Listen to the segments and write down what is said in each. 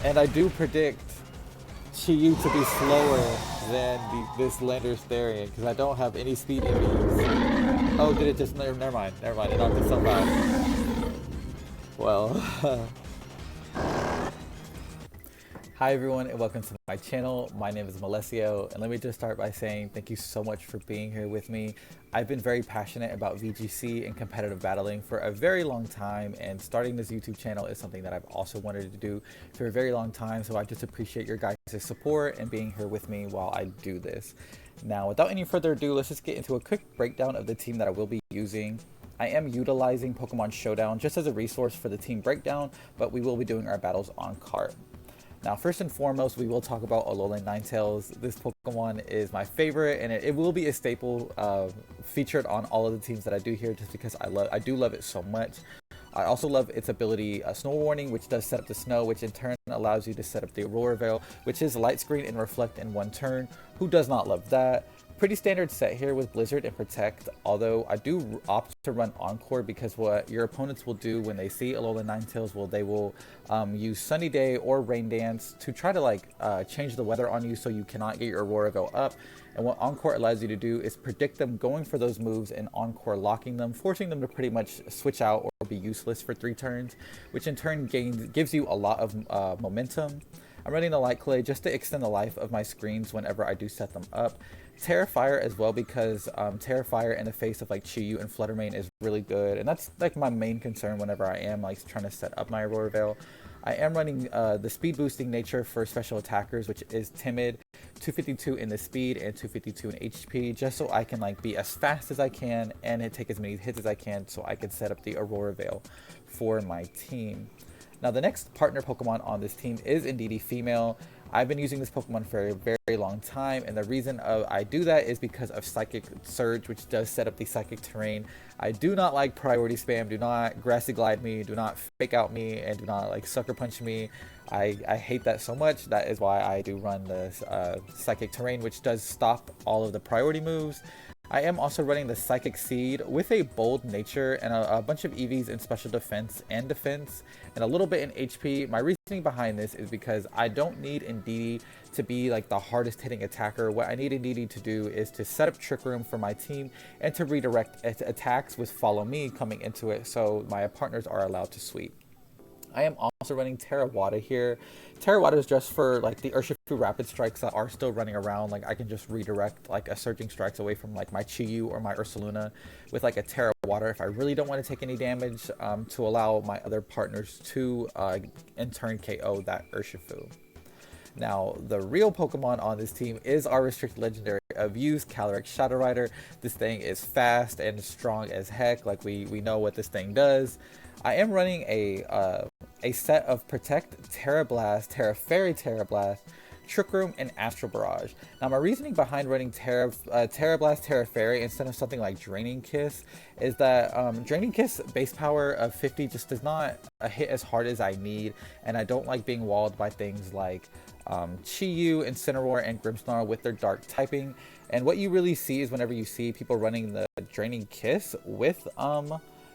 And I do predict Chi-Yu to be slower than this Lander's variant because I don't have any speed enemies. Oh, did it just? Never mind. Never mind. It knocked itself out. Well. Hi everyone and welcome to my channel. My name is Melessio and let me just start by saying thank you so much for being here with me. I've been very passionate about VGC and competitive battling for a very long time, and starting this YouTube channel is something that I've also wanted to do for a very long time, so I just appreciate your guys' support and being here with me while I do this. Now without any further ado, let's just get into a quick breakdown of the team that I will be using. I am utilizing Pokemon Showdown just as a resource for the team breakdown, but we will be doing our battles on cart. Now, first and foremost, we will talk about Alolan Ninetales. This Pokemon is my favorite, and it will be a staple featured on all of the teams that I do here, just because I do love it so much. I also love its ability, Snow Warning, which does set up the snow, which in turn allows you to set up the Aurora Veil, which is Light Screen and Reflect in one turn. Who does not love that? Pretty standard set here with Blizzard and Protect, although I do opt to run Encore because what your opponents will do when they see Alolan Ninetales, they will use Sunny Day or Rain Dance to try to change the weather on you so you cannot get your Aurora Veil up. And what Encore allows you to do is predict them going for those moves and Encore locking them, forcing them to pretty much switch out or be useless for 3 turns, which in turn gives you a lot of momentum. I'm running the Light Clay just to extend the life of my screens whenever I do set them up. Fire as well, because Fire in the face of like Chi-Yu and Flutter Mane is really good, and that's like my main concern whenever I am like trying to set up my Aurora Veil. I am running the speed boosting nature for special attackers, which is Timid, 252 in the speed and 252 in HP, just so I can like be as fast as I can and take as many hits as I can so I can set up the Aurora Veil for my team. Now the next partner Pokemon on this team is indeed female. I've been using this Pokemon for a very long time, and the reason I do that is because of Psychic Surge, which does set up the Psychic Terrain. I do not like priority spam, do not Grassy Glide me, do not Fake Out me, and do not like Sucker Punch me. I hate that so much. That is why I do run the Psychic Terrain, which does stop all of the priority moves. I am also running the Psychic Seed with a bold nature and a bunch of EVs in special defense and a little bit in HP. My reasoning behind this is because I don't need Indeedee to be like the hardest hitting attacker. What I need Indeedee to do is to set up Trick Room for my team and to redirect attacks with Follow Me coming into it, so my partners are allowed to sweep. I am also running Terrawada here. Terrawada is just for like the Urshifu Rapid Strikes that are still running around. Like I can just redirect like a Surging Strikes away from like my Chi-Yu or my Ursaluna with like a Terrawada if I really don't want to take any damage, to allow my other partners to in turn KO that Urshifu. Now, the real Pokemon on this team is our restricted legendary of use, Calyrex Shadow Rider. This thing is fast and strong as heck. Like we know what this thing does. I am running a set of Protect, Terra Blast, Terra Fairy, Terra Blast, Trick Room, and Astral Barrage. Now, my reasoning behind running Terra Blast, Terra Fairy instead of something like Draining Kiss is that Draining Kiss base power of 50 just does not hit as hard as I need, and I don't like being walled by things like Chi-Yu, Incineroar, and Grimmsnarl with their dark typing. And what you really see is whenever you see people running the Draining Kiss with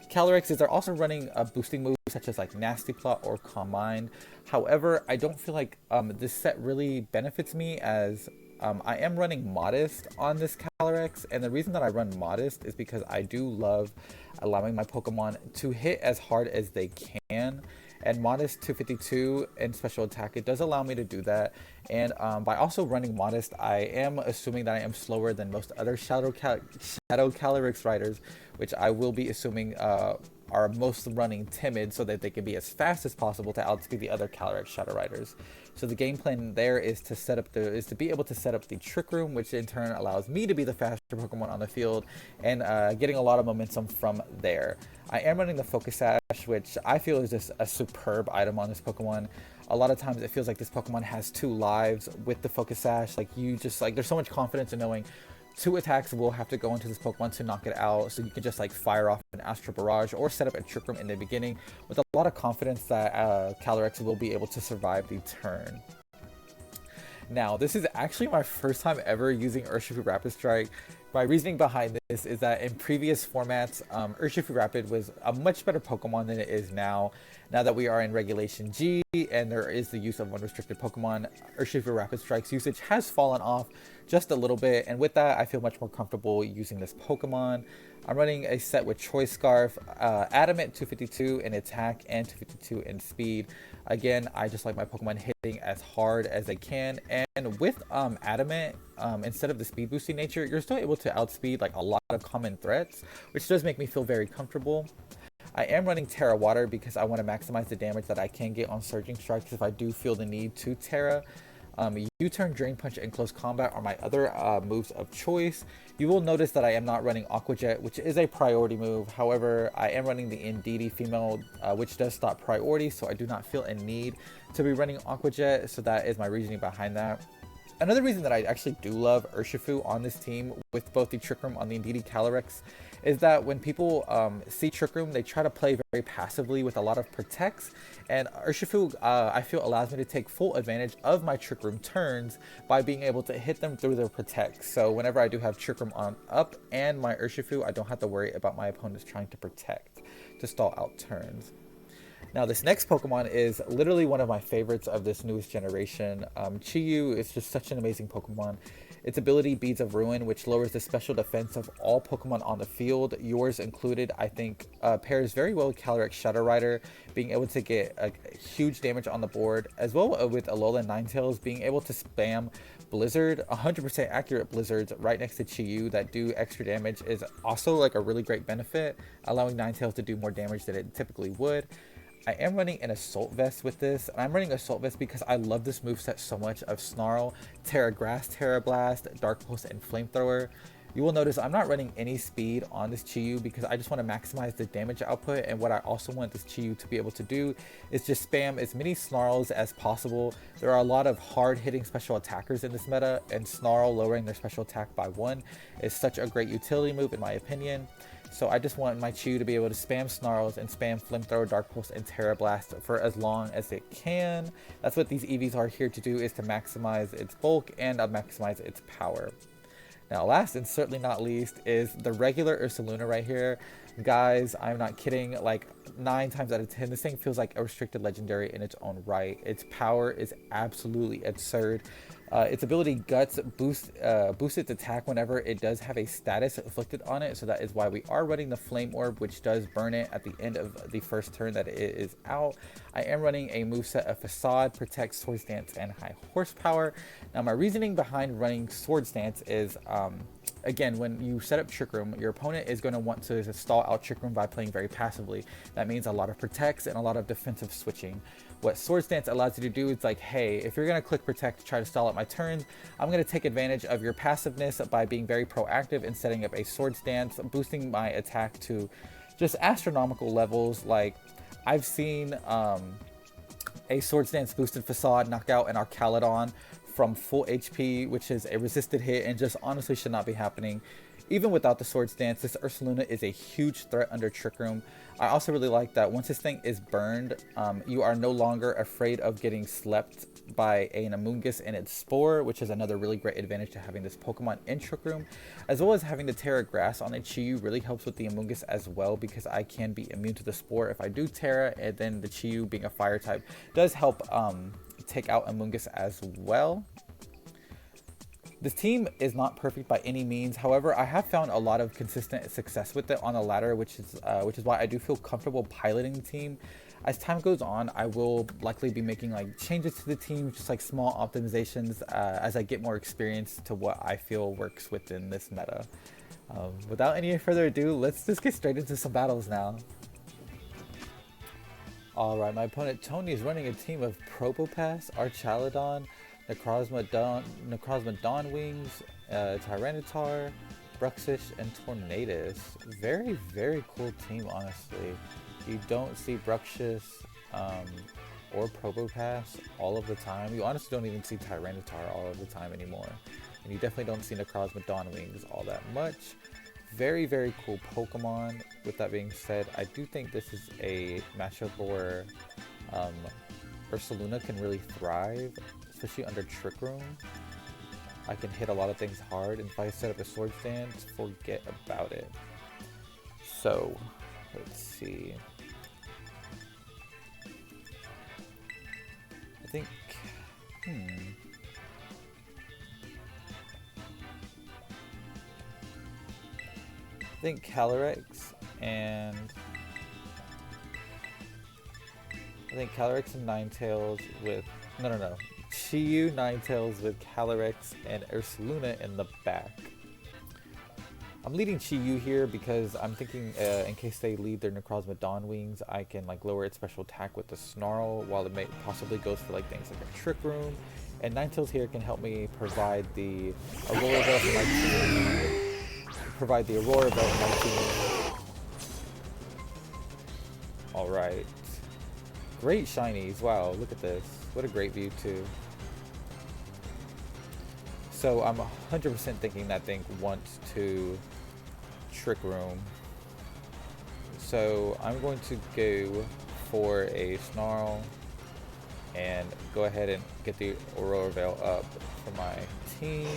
Calyrex is they're also running boosting moves such as like Nasty Plot or Calm Mind. However, I don't feel like this set really benefits me, as I am running Modest on this Calyrex, and the reason that I run Modest is because I do love allowing my Pokemon to hit as hard as they can. And Modest 252 and special attack, it does allow me to do that. And by also running Modest, I am assuming that I am slower than most other Shadow Calyrex riders, which I will be assuming are most running Timid so that they can be as fast as possible to outspeed the other Calyrex Shadow Riders. So the game plan there is to be able to set up the Trick Room, which in turn allows me to be the faster Pokemon on the field, and getting a lot of momentum from there. I am running the Focus Sash, which I feel is just a superb item on this Pokemon. A lot of times it feels like this Pokemon has 2 lives with the Focus Sash. Like there's so much confidence in knowing 2 attacks will have to go into this Pokemon to knock it out, so you can just like fire off an Astral Barrage or set up a Trick Room in the beginning with a lot of confidence that Calyrex will be able to survive the turn. Now, this is actually my first time ever using Urshifu Rapid Strike. My reasoning behind this is that in previous formats, Urshifu Rapid was a much better Pokemon than it is now. Now that we are in Regulation G and there is the use of unrestricted Pokemon, Urshifu Rapid Strike's usage has fallen off just a little bit, and with that, I feel much more comfortable using this Pokemon. I'm running a set with Choice Scarf, Adamant 252 in attack and 252 in speed. Again, I just like my Pokemon hitting as hard as they can, and with Adamant, instead of the speed boosting nature, you're still able to outspeed like a lot of common threats, which does make me feel very comfortable. I am running Terra Water because I want to maximize the damage that I can get on Surging Strikes if I do feel the need to Terra. U-turn, Drain Punch, and Close Combat are my other moves of choice. You will notice that I am not running Aqua Jet, which is a priority move. However, I am running the Indeedee female, which does stop priority, so I do not feel a need to be running Aqua Jet, so that is my reasoning behind that. Another reason that I actually do love Urshifu on this team with both the Trick Room on the Indeedee Calyrex is that when people see Trick Room, they try to play very passively with a lot of protects, and Urshifu I feel allows me to take full advantage of my Trick Room turns by being able to hit them through their protects. So whenever I do have Trick Room on up and my Urshifu, I don't have to worry about my opponents trying to protect to stall out turns. Now, this next Pokemon is literally one of my favorites of this newest generation. Chi-Yu is just such an amazing Pokemon. Its ability, Beads of Ruin, which lowers the special defense of all Pokemon on the field, yours included, I think pairs very well with Calyrex Shadow Rider, being able to get a huge damage on the board, as well with Alolan Ninetales being able to spam Blizzard, 100% accurate Blizzards right next to Chi-Yu that do extra damage is also like a really great benefit, allowing Ninetales to do more damage than it typically would. I am running an Assault Vest with this, and I'm running Assault Vest because I love this moveset so much of Snarl, Terra Grass, Terra Blast, Dark Pulse, and Flamethrower. You will notice I'm not running any speed on this Chi-Yu because I just want to maximize the damage output, and what I also want this Chi-Yu to be able to do is just spam as many Snarls as possible. There are a lot of hard-hitting special attackers in this meta, and Snarl lowering their special attack by 1 is such a great utility move in my opinion. So I just want my Chi-Yu to be able to spam Snarls and spam Flamethrower, Dark Pulse, and Terra Blast for as long as it can. That's what these EVs are here to do, is to maximize its bulk and maximize its power. Now, last and certainly not least is the regular Ursaluna right here. Guys, I'm not kidding, like 9 times out of 10, this thing feels like a restricted legendary in its own right. Its power is absolutely absurd. Its ability Guts boosts its attack whenever it does have a status afflicted on it, so that is why we are running the Flame Orb, which does burn it at the end of the first turn that it is out. I am running a moveset of Facade, Protect, Swords Dance, and High Horsepower. Now, my reasoning behind running Swords Dance is, again, when you set up Trick Room, your opponent is going to want to stall out Trick Room by playing very passively. That means a lot of protects and a lot of defensive switching. What Swords Dance allows you to do is like, hey, if you're going to click Protect to try to stall out my turns, I'm going to take advantage of your passiveness by being very proactive and setting up a Swords Dance, boosting my attack to just astronomical levels. Like, I've seen a Swords Dance boosted Facade knock out an Arcalodon from full HP, which is a resisted hit and just honestly should not be happening. Even without the Swords Dance, this Ursaluna is a huge threat under Trick Room. I also really like that once this thing is burned, you are no longer afraid of getting slept by an Amoonguss and its Spore, which is another really great advantage to having this Pokemon in Trick Room. As well as having the Terra Grass on a Chi-Yu really helps with the Amoonguss as well, because I can be immune to the Spore if I do Terra, and then the Chi-Yu being a fire type does help take out Amoonguss as well. This team is not perfect by any means. However, I have found a lot of consistent success with it on the ladder, which is why I do feel comfortable piloting the team. As time goes on, I will likely be making like changes to the team, just like small optimizations as I get more experience to what I feel works within this meta. Without any further ado, let's just get straight into some battles now. Alright, my opponent Tony is running a team of Probopass, Archaludon, Necrozma Dawnwings, Tyranitar, Bruxish, and Tornadus. Very, very cool team, honestly. You don't see Bruxish or Probopass all of the time. You honestly don't even see Tyranitar all of the time anymore. And you definitely don't see Necrozma Dawnwings all that much. Very, very cool Pokemon. With that being said, I do think this is a matchup where Ursaluna can really thrive, especially under Trick Room. I can hit a lot of things hard, and if I set up a sword stance, forget about it. So, let's see. I think, I think Calyrex and Ninetales with no. Chi-Yu, Ninetales with Calyrex and Ursaluna in the back. I'm leading Chi-Yu here because I'm thinking in case they lead their Necrozma Dawn Wings, I can like lower its special attack with the Snarl while it may possibly goes for like things like a Trick Room. And Ninetales here can help me provide the Aurora Belt for my team. Alright. Great shinies. Wow, look at this. What a great view too. So I'm 100% thinking that thing wants to Trick Room. So I'm going to go for a Snarl and go ahead and get the Aurora Veil up for my team.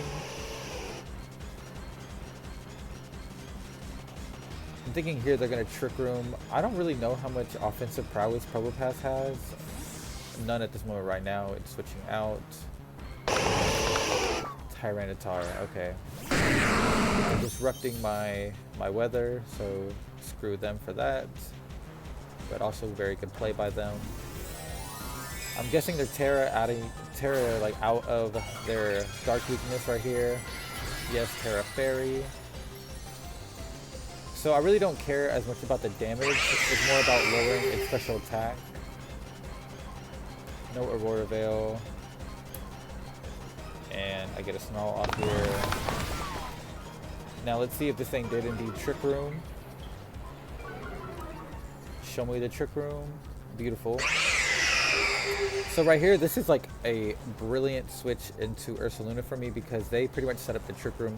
I'm thinking here they're going to Trick Room. I don't really know how much offensive prowess Probopass has. None at this moment right now. It's switching out. Tyranitar, okay. I'm disrupting my weather, so screw them for that. But also very good play by them. I'm guessing they're Terra like out of their dark weakness right here. Yes, Terra Fairy. So I really don't care as much about the damage. It's more about lowering its special attack. No Aurora Veil. And I get a Snarl off here. Now let's see if this thing did indeed Trick Room. Show me the Trick Room. Beautiful. So right here, this is like a brilliant switch into Ursaluna for me because they pretty much set up the Trick Room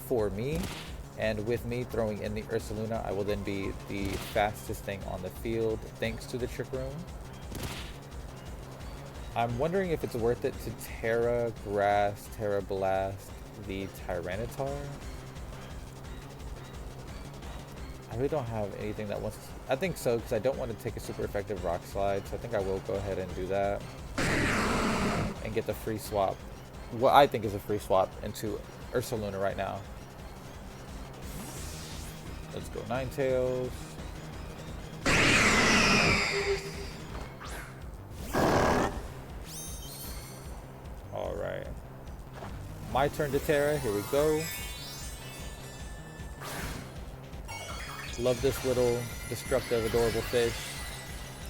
for me. And with me throwing in the Ursaluna, I will then be the fastest thing on the field thanks to the Trick Room. I'm wondering if it's worth it to Terra Grass, Terra Blast the Tyranitar. I really don't have anything that wants to... I think so, because I don't want to take a super effective Rock Slide, so I think I will go ahead and do that. And get the free swap. What I think is a free swap into Ursaluna right now. Let's go Ninetales. Alright. My turn to Terra. Here we go. Love this little destructive, adorable fish.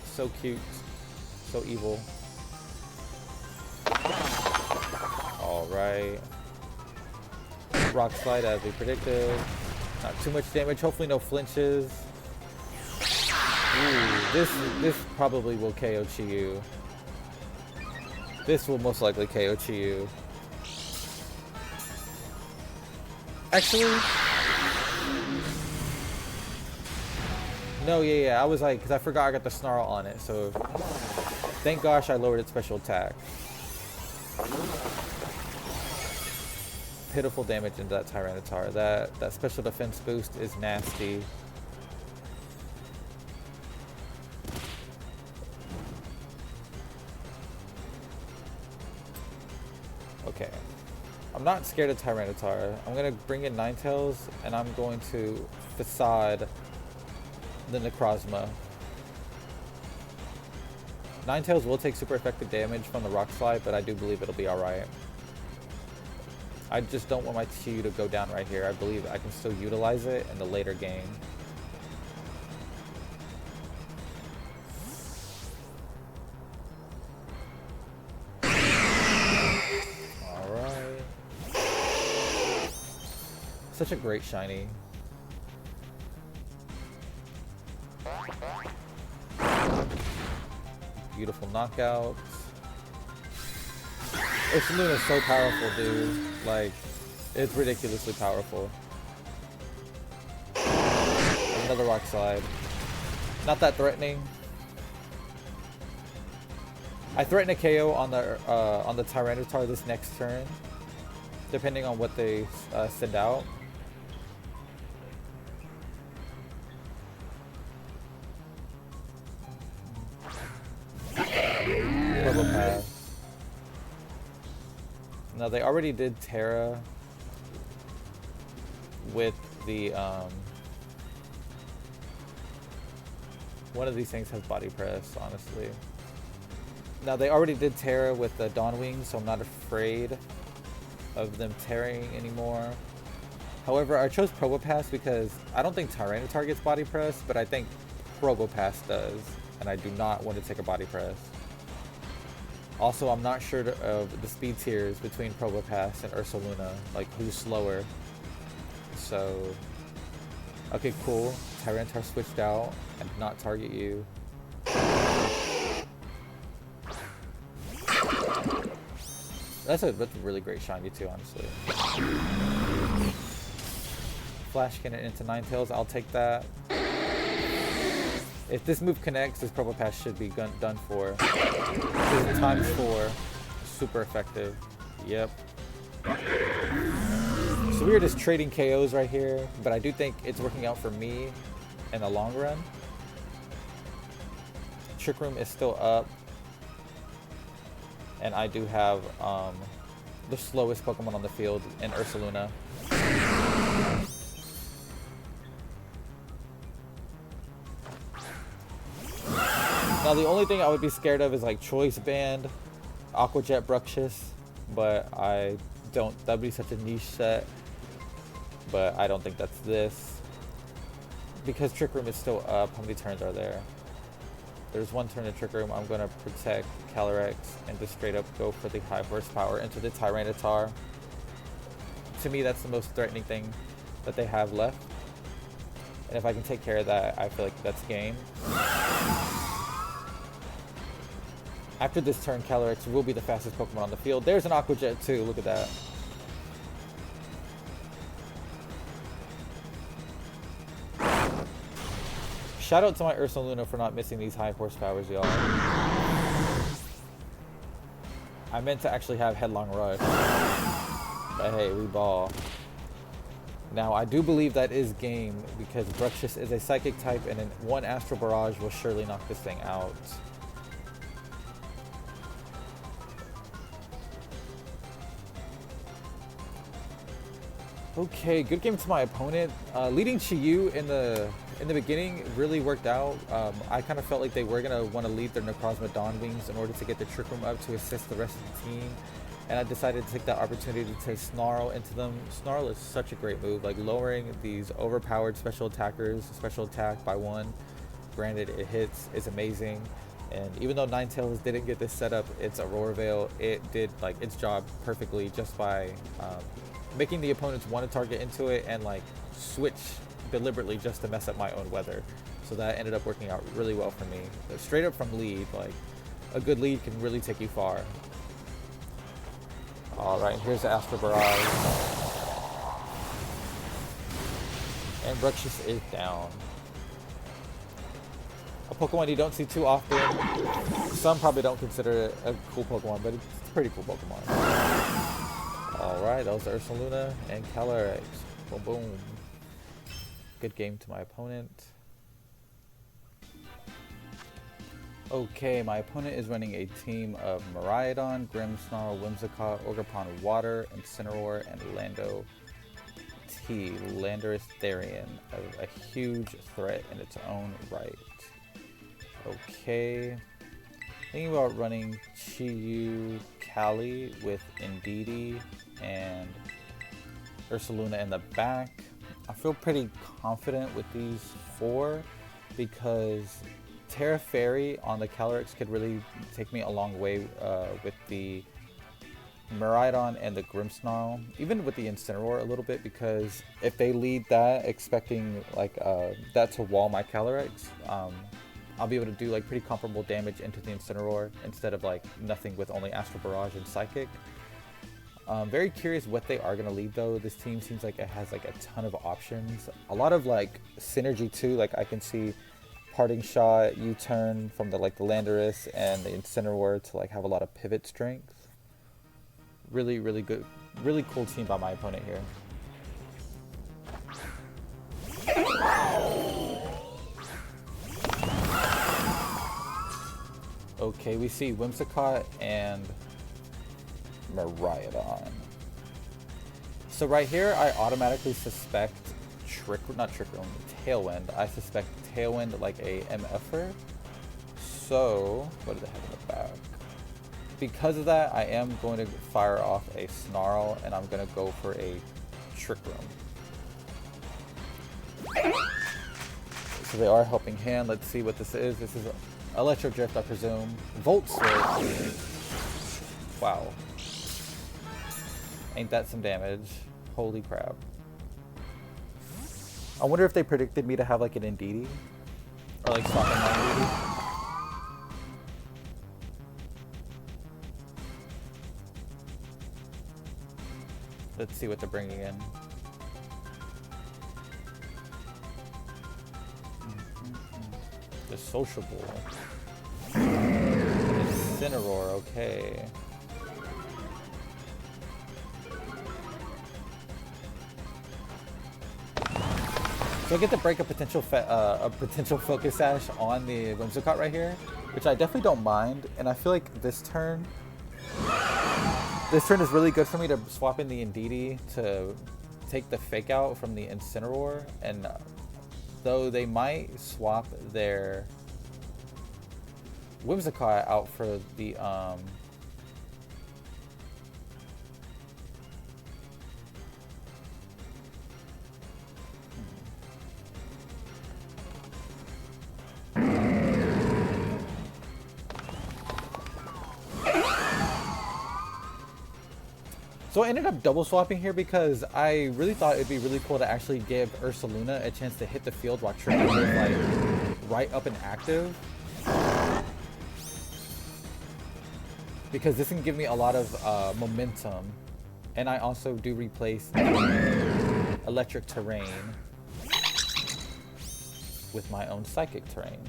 So cute. So evil. Alright. Rock Slide as we predicted. Not too much damage. Hopefully no flinches. Ooh, this probably will KO Chi-Yu. This will most likely KO Chi-Yu. Actually... No, yeah, I was like, because I forgot I got the Snarl on it, so... Thank gosh I lowered its special attack. Pitiful damage into that Tyranitar. That special defense boost is nasty. Okay. I'm not scared of Tyranitar. I'm going to bring in Ninetales, and I'm going to Facade the Necrozma. Ninetales will take super effective damage from the Rock Slide, but I do believe it'll be alright. I just don't want my Chi-Yu to go down right here. I believe I can still utilize it in the later game. Alright. Such a great shiny. Beautiful knockouts. Ursaluna is so powerful, dude. Like, it's ridiculously powerful. Another Rock Slide. Not that threatening. I threaten a KO on the Tyranitar this next turn, depending on what they send out. Pass. Now they already did Terra with the one of these things has body press, honestly. Now they already did Terra with the Dawn Wings, so I'm not afraid of them tearing anymore. However, I chose Probopass because I don't think Tyranitar gets body press, but I think Probopass does, and I do not want to take a body press. Also, I'm not sure of the speed tiers between Probopass and Ursaluna, like who's slower. So, okay, cool. Tyranitar switched out and did not target you. That's a really great shiny too, honestly. Flash Cannon into Ninetales, I'll take that. If this move connects, this Probopass should be done for. This is ×4, super effective. Yep. So we are just trading KOs right here, but I do think it's working out for me in the long run. Trick Room is still up. And I do have the slowest Pokemon on the field in Ursaluna. Now the only thing I would be scared of is like Choice Band, Aqua Jet, Bruxish, but I don't, that'd be such a niche set, but I don't think that's this. Because Trick Room is still up, how many turns are there? There's one turn in Trick Room. I'm going to protect Calyrex and just straight up go for the high horsepower into the Tyranitar. To me, that's the most threatening thing that they have left. And if I can take care of that, I feel like that's game. After this turn, Calyrex will be the fastest Pokemon on the field. There's an Aqua Jet too, look at that. Shout out to my Ursaluna for not missing these high horsepowers, y'all. I meant to actually have Headlong Rush. But hey, we ball. Now, I do believe that is game because Bruxish is a Psychic type and then one Astral Barrage will surely knock this thing out. Okay, good game to my opponent. Leading Chiyu in the beginning really worked out. I kind of felt like they were going to want to lead their Necrozma Dawn Wings in order to get the Trick Room up to assist the rest of the team. And I decided to take that opportunity to Snarl into them. Snarl is such a great move, like lowering these overpowered special attackers, special attack by 1. Granted, it hits, is amazing. And even though Ninetales didn't get this setup, its Aurora Veil, it did like its job perfectly just by making the opponents want to target into it and like switch deliberately just to mess up my own weather. So that ended up working out really well for me. Straight up from lead, like a good lead can really take you far. Alright, here's the Astral Barrage. And Bruxish is down. A Pokemon you don't see too often. Some probably don't consider it a cool Pokemon, but it's a pretty cool Pokemon. Alright, that was Ursaluna and Calyrex. Boom, boom. Good game to my opponent. Okay, my opponent is running a team of Miraidon, Grimmsnarl, Whimsicott, Ogerpon Water, Incineroar, and Lando T. Landorus Therian, a huge threat in its own right. Okay. Thinking about running Chiyu Cali with Indeedee and Ursaluna in the back. I feel pretty confident with these 4 because Terra Fairy on the Calyrex could really take me a long way with the Miraidon and the Grimmsnarl, even with the Incineroar a little bit, because if they lead that expecting like that to wall my Calyrex, I'll be able to do like pretty comparable damage into the Incineroar instead of like nothing with only Astral Barrage and Psychic. Very curious what they are going to lead though. This team seems like it has like a ton of options. A lot of like synergy too. Like I can see parting shot, U-turn from the like the Landorus and the Incineroar to like have a lot of pivot strength. Really, really good, really cool team by my opponent here. Okay, we see Whimsicott and Miraidon. So right here, I automatically suspect Tailwind. I suspect Tailwind like a MFer. So, what do they have in the back? Because of that, I am going to fire off a Snarl, and I'm going to go for a Trick Room. So they are helping hand. Let's see what this is. This is Electro Drift, I presume. Volt Switch. Wow. Ain't that some damage? Holy crap. I wonder if they predicted me to have like an Indeedee. Or like swapping my Indeedee. Let's see what they're bringing in. The Sociable. Incineroar, okay. So I get to break a potential Focus Sash on the Whimsicott right here, which I definitely don't mind. And I feel like this turn is really good for me to swap in the Indeedee to take the Fake Out from the Incineroar. And though they might swap their Whimsicott out for the So I ended up double swapping here because I really thought it'd be really cool to actually give Ursaluna a chance to hit the field while Trick Room is like right up and active. Because this can give me a lot of momentum. And I also do replace Electric Terrain with my own Psychic Terrain.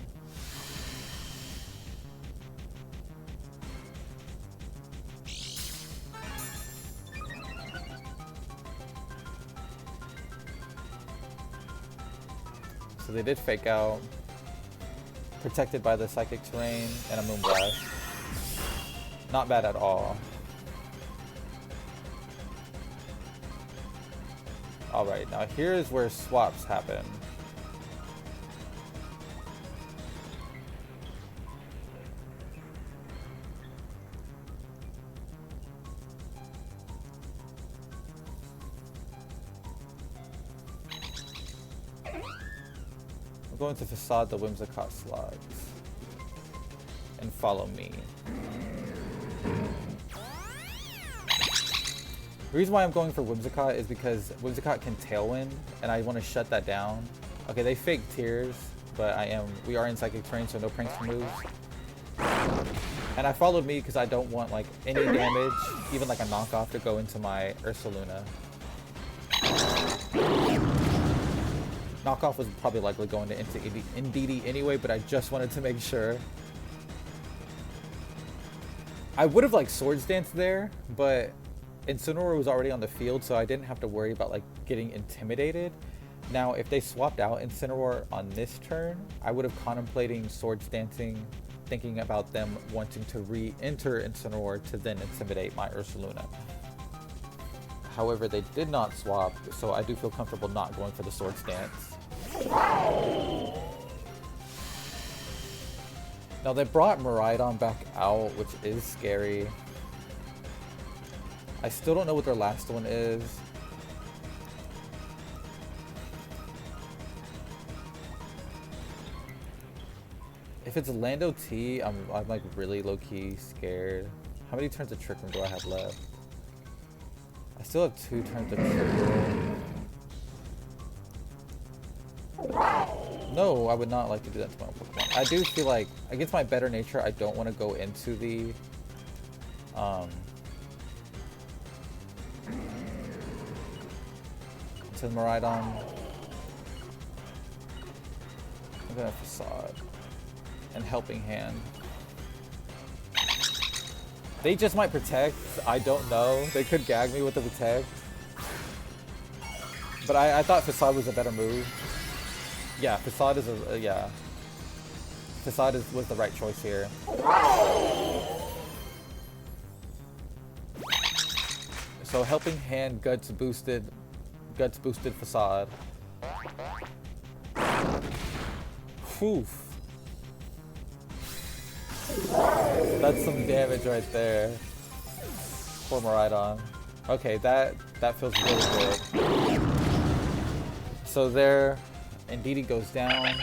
So they did Fake Out, protected by the Psychic Terrain and a Moonblast. Not bad at all. Alright, now here's where swaps happen. Going to Facade the Whimsicott Slugs and follow me. The reason why I'm going for Whimsicott is because Whimsicott can Tailwind and I want to shut that down. Okay, they fake Tears, but we are in Psychic Terrain, so no Pranks moves. And I followed me because I don't want like any damage, even like a knockoff, to go into my Ursaluna. Knockoff was probably likely going into Indeedee anyway, but I just wanted to make sure. I would have like Swords Dance there, but Incineroar was already on the field, so I didn't have to worry about like getting intimidated. Now, if they swapped out Incineroar on this turn, I would have contemplating Swords Dancing, thinking about them wanting to re-enter Incineroar to then intimidate my Ursaluna. However, they did not swap, so I do feel comfortable not going for the Swords Dance. Now they brought Miraidon back out, which is scary. I still don't know what their last one is. If it's Lando T, I'm like really low-key scared. How many turns of Trick Room do I have left? I still have 2 turns of Trick Room. No, I would not like to do that to my own Pokemon. I do feel like, against my better nature, I don't want to go into the Miraidon. I'm gonna Facade and Helping Hand. They just might Protect. I don't know. They could gag me with the Protect. But I thought Facade was a better move. Yeah, Facade is yeah. Facade was the right choice here. So Helping Hand Guts boosted Facade. Whew. That's some damage right there. Poor Miraidon. Okay, that feels really good. So there, Indeedee goes down.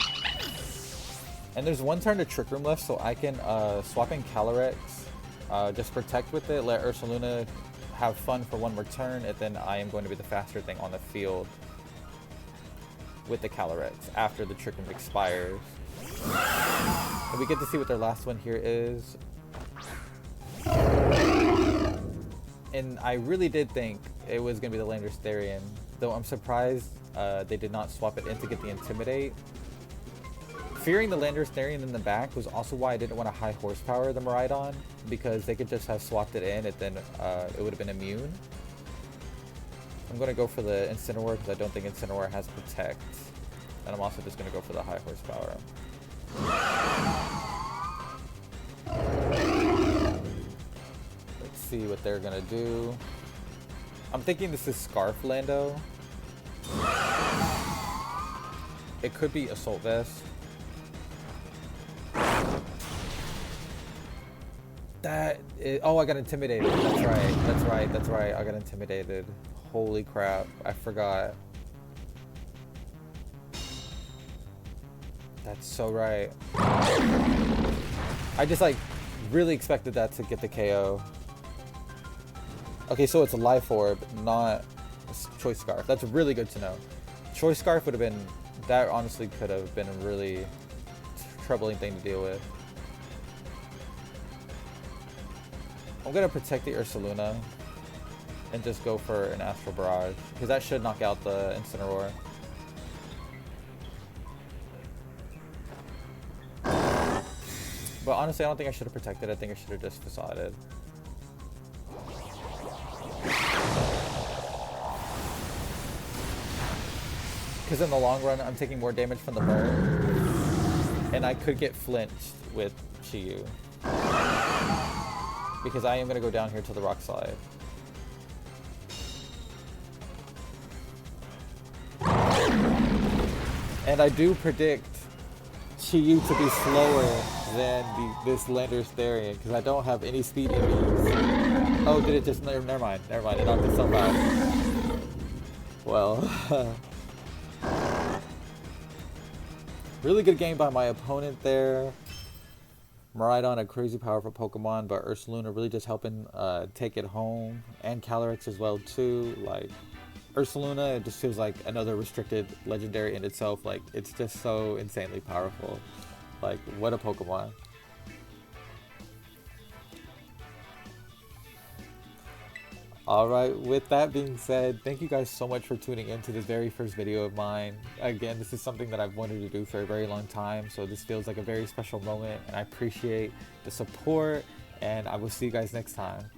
And there's one turn to Trick Room left, so I can swap in Calyrex, just protect with it, let Ursaluna have fun for one more turn, and then I am going to be the faster thing on the field with the Calyrex after the Trick Room expires. And we get to see what their last one here is. And I really did think it was going to be the Landorus, though I'm surprised they did not swap it in to get the Intimidate. Fearing the Landorus in the back was also why I didn't want to high horsepower the Miraidon, because they could just have swapped it in and then it would have been immune. I'm going to go for the Incineroar because I don't think Incineroar has Protect. And I'm also just going to go for the high horsepower. Let's see what they're going to do. I'm thinking this is Scarf Lando. It could be Assault Vest. Oh, I got intimidated. That's right. I got intimidated. Holy crap. I forgot. That's so right. I just like really expected that to get the KO. Okay, so it's a Life Orb, not Choice Scarf. That's really good to know. Choice Scarf would have been, that honestly could have been a really troubling thing to deal with. I'm gonna protect the Ursaluna and just go for an Astral Barrage, because that should knock out the Incineroar. But honestly, I don't think I should have protected. I think I should have just Facaded. Because in the long run, I'm taking more damage from the burn, and I could get flinched with Chi-Yu. Because I am going to go down here to the Rock Slide. And I do predict Chi-Yu to be slower than this Landorus, because I don't have any speed enemies. Oh, did it just... Never mind. It knocked itself out. Well... Really good game by my opponent there. Miraidon, a crazy powerful Pokemon, but Ursaluna really just helping take it home, and Calyrex as well too. Like Ursaluna, it just feels like another restricted legendary in itself. Like it's just so insanely powerful. Like what a Pokemon. Alright, with that being said, thank you guys so much for tuning in to this very first video of mine. Again, this is something that I've wanted to do for a very long time, so this feels like a very special moment, and I appreciate the support, and I will see you guys next time.